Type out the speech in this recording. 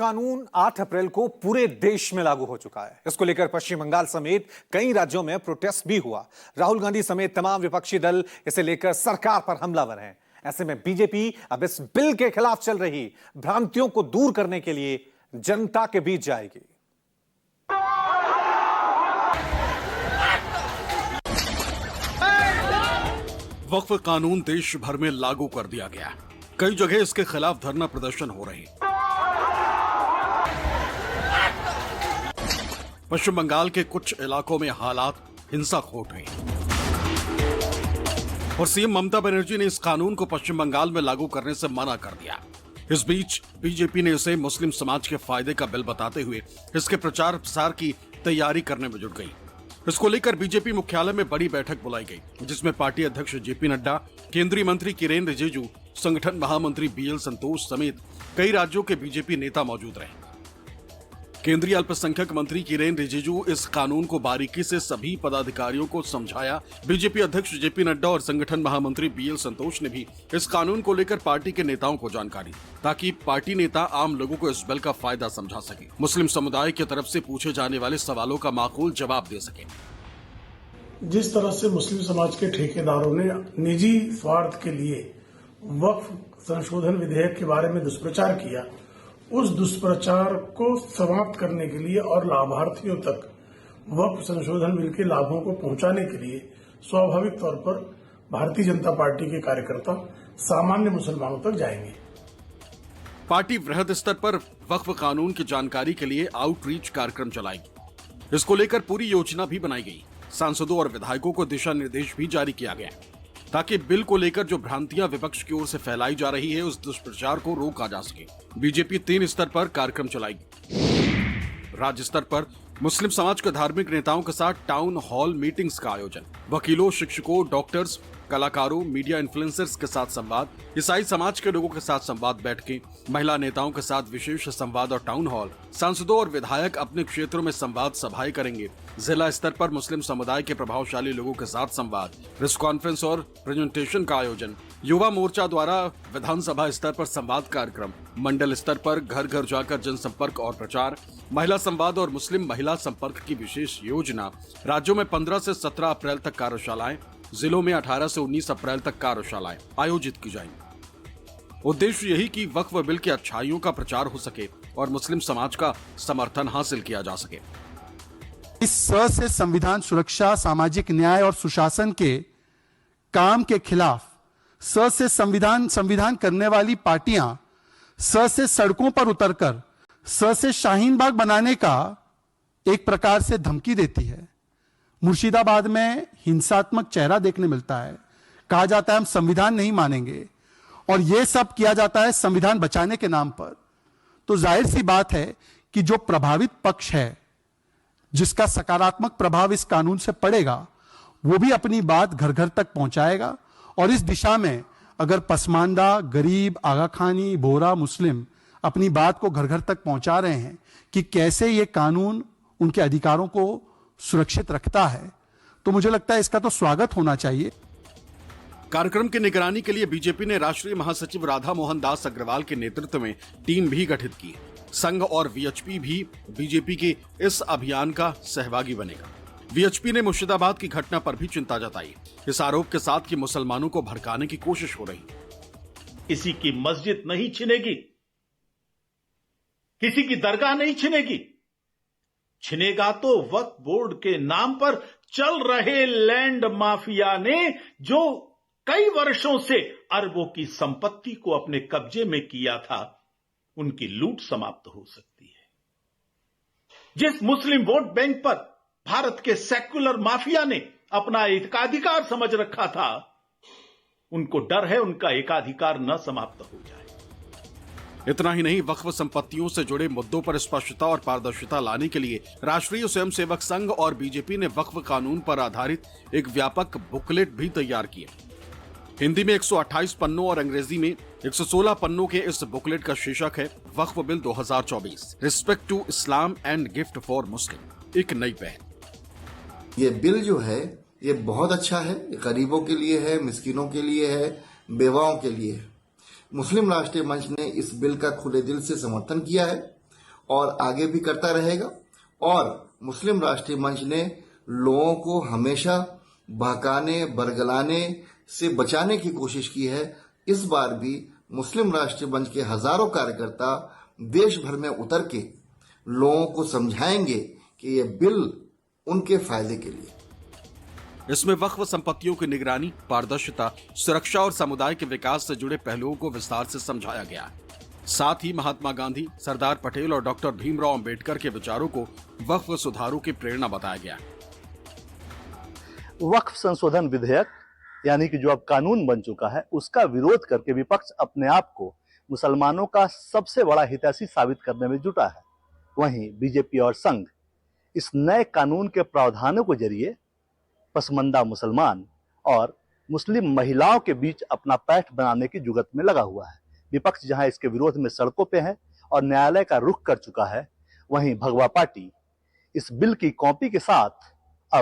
कानून 8 अप्रैल को पूरे देश में लागू हो चुका है। इसको लेकर पश्चिम बंगाल समेत कई राज्यों में प्रोटेस्ट भी हुआ। राहुल गांधी समेत तमाम विपक्षी दल इसे लेकर सरकार पर हमलावर हैं। ऐसे में बीजेपी अब इस बिल के खिलाफ चल रही भ्रांतियों को दूर करने के लिए जनता के बीच जाएगी। वक्फ कानून देश भर में लागू कर दिया गया। कई जगह इसके खिलाफ धरना प्रदर्शन हो रहे। पश्चिम बंगाल के कुछ इलाकों में हालात हिंसक हो रहे और सीएम ममता बनर्जी ने इस कानून को पश्चिम बंगाल में लागू करने से मना कर दिया। इस बीच बीजेपी ने इसे मुस्लिम समाज के फायदे का बिल बताते हुए इसके प्रचार प्रसार की तैयारी करने में जुट गई। इसको लेकर बीजेपी मुख्यालय में बड़ी बैठक बुलाई गई, जिसमें पार्टी अध्यक्ष जेपी नड्डा, केंद्रीय मंत्री किरेन रिजिजू, संगठन महामंत्री बीएल संतोष समेत कई राज्यों के बीजेपी नेता मौजूद रहे। केंद्रीय अल्पसंख्यक मंत्री किरेन रिजिजू इस कानून को बारीकी से सभी पदाधिकारियों को समझाया। बीजेपी अध्यक्ष जेपी नड्डा और संगठन महामंत्री बीएल संतोष ने भी इस कानून को लेकर पार्टी के नेताओं को जानकारी, ताकि पार्टी नेता आम लोगों को इस बिल का फायदा समझा सके, मुस्लिम समुदाय की तरफ से पूछे जाने वाले सवालों का माकूल जवाब दे सके। जिस तरह से मुस्लिम समाज के ठेकेदारों ने निजी स्वार्थ के लिए वक्फ संशोधन विधेयक के बारे में दुष्प्रचार किया, उस दुष्प्रचार को समाप्त करने के लिए और लाभार्थियों तक वक्फ संशोधन बिल के लाभों को पहुंचाने के लिए स्वाभाविक तौर पर भारतीय जनता पार्टी के कार्यकर्ता सामान्य मुसलमानों तक जाएंगे। पार्टी वृहद स्तर पर वक्फ कानून की जानकारी के लिए आउटरीच कार्यक्रम चलाएगी। इसको लेकर पूरी योजना भी बनाई गई। सांसदों और विधायकों को दिशा निर्देश भी जारी किया गया, ताकि बिल को लेकर जो भ्रांतियां विपक्ष की ओर से फैलाई जा रही है, उस दुष्प्रचार को रोका जा सके। बीजेपी 3 स्तर पर कार्यक्रम चलाएगी। राज्य स्तर पर मुस्लिम समाज के धार्मिक नेताओं के साथ टाउन हॉल मीटिंग्स का आयोजन, वकीलों, शिक्षकों, डॉक्टर्स, कलाकारों, मीडिया इन्फ्लुएंसर्स के साथ संवाद, ईसाई समाज के लोगों के साथ संवाद बैठकें, महिला नेताओं के साथ विशेष संवाद और टाउन हॉल, सांसदों और विधायक अपने क्षेत्रों में संवाद सभाएं करेंगे। जिला स्तर पर मुस्लिम समुदाय के प्रभावशाली लोगों के साथ संवाद, प्रेस कॉन्फ्रेंस और प्रेजेंटेशन का आयोजन, युवा मोर्चा द्वारा विधानसभा स्तर पर संवाद कार्यक्रम, मंडल स्तर पर घर घर जाकर जनसंपर्क और प्रचार, महिला संवाद और मुस्लिम महिला संपर्क की विशेष योजना। राज्यों में 15 से 17 अप्रैल तक कार्यशालाएं, जिलों में 18 से 19 अप्रैल तक कार्यशालाएं आयोजित की जाएंगी। उद्देश्य यही कि वक्फ बिल की अच्छाइयों का प्रचार हो सके और मुस्लिम समाज का समर्थन हासिल किया जा सके। इस से संविधान सुरक्षा, सामाजिक न्याय और सुशासन के काम के खिलाफ से संविधान करने वाली पार्टियां से सड़कों पर उतरकर से शाहीन बाग बनाने का एक प्रकार से धमकी देती है। मुर्शिदाबाद में हिंसात्मक चेहरा देखने मिलता है। कहा जाता है हम संविधान नहीं मानेंगे, और यह सब किया जाता है संविधान बचाने के नाम पर। तो जाहिर सी बात है कि जो प्रभावित पक्ष है, जिसका सकारात्मक प्रभाव इस कानून से पड़ेगा, वो भी अपनी बात घर घर तक पहुंचाएगा। और इस दिशा में अगर पसमानदा, गरीब, आगाखानी, बोहरा मुस्लिम अपनी बात को घर घर तक पहुंचा रहे हैं कि कैसे ये कानून उनके अधिकारों को सुरक्षित रखता है, तो मुझे लगता है इसका तो स्वागत होना चाहिए। कार्यक्रम की निगरानी के लिए बीजेपी ने राष्ट्रीय महासचिव राधा मोहन दास अग्रवाल के नेतृत्व में टीम भी गठित की। संघ और वीएचपी भी बीजेपी के इस अभियान का सहभागी बनेगा। वीएचपी ने मुर्शिदाबाद की घटना पर भी चिंता जताई, इस आरोप के साथ कि मुसलमानों को भड़काने की कोशिश हो रही। किसी की मस्जिद नहीं छिनेगी, किसी की दरगाह नहीं छिनेगी, छिनेगा तो वक्फ बोर्ड के नाम पर चल रहे लैंड माफिया ने, जो कई वर्षों से अरबों की संपत्ति को अपने कब्जे में किया था, उनकी लूट समाप्त हो सकती है। जिस मुस्लिम वोट बैंक पर भारत के सेक्युलर माफिया ने अपना एकाधिकार समझ रखा था, उनको डर है उनका एकाधिकार न समाप्त हो जाए। इतना ही नहीं, वक्फ संपत्तियों से जुड़े मुद्दों पर स्पष्टता और पारदर्शिता लाने के लिए राष्ट्रीय स्वयंसेवक संघ और बीजेपी ने वक्फ कानून पर आधारित एक व्यापक बुकलेट भी तैयार किया। हिंदी में 128 पन्नों और अंग्रेजी में 116 पन्नों के इस बुकलेट का शीर्षक है Waqf bill 2024, respect to Islam and gift for Muslim, एक नई पहल। ये बिल जो है ये बहुत अच्छा है, गरीबों के लिए है, मिस्किनों के लिए है, बेवाओं के लिए है। मुस्लिम राष्ट्रीय मंच ने इस बिल का खुले दिल से समर्थन किया है। और आगे भी करता रहेगा। और मुस्लिम राष्ट्रीय मंच ने लोगों को हमेशा बहकाने बरगलाने से बचाने की कोशिश की है। इस बार भी मुस्लिम राष्ट्रीय मंच के हजारों कार्यकर्ता देश भर में उतर के लोगों को समझाएंगे कि ये बिल उनके फायदे के लिए। इसमें वक्फ संपत्तियों की निगरानी, पारदर्शिता, सुरक्षा और समुदाय के विकास से जुड़े पहलुओं को विस्तार से समझाया गया। साथ ही महात्मा गांधी, सरदार पटेल और डॉक्टर भीमराव अंबेडकर के विचारों को वक्फ सुधारों की प्रेरणा बताया गया। वक्फ संशोधन विधेयक यानी कि जो अब कानून बन चुका है, उसका विरोध करके विपक्ष अपने आप को मुसलमानों का सबसे बड़ा हितैषी साबित करने में जुटा है। वहीं बीजेपी और संघ इस नए कानून के प्रावधानों के जरिए पसमंदा मुसलमान और मुस्लिम महिलाओं के बीच अपना पैठ बनाने की जुगत में लगा हुआ है। विपक्ष जहां इसके विरोध में सड़कों पे है और न्यायालय का रुख कर चुका है, वहीं भगवा पार्टी इस बिल की कॉपी के साथ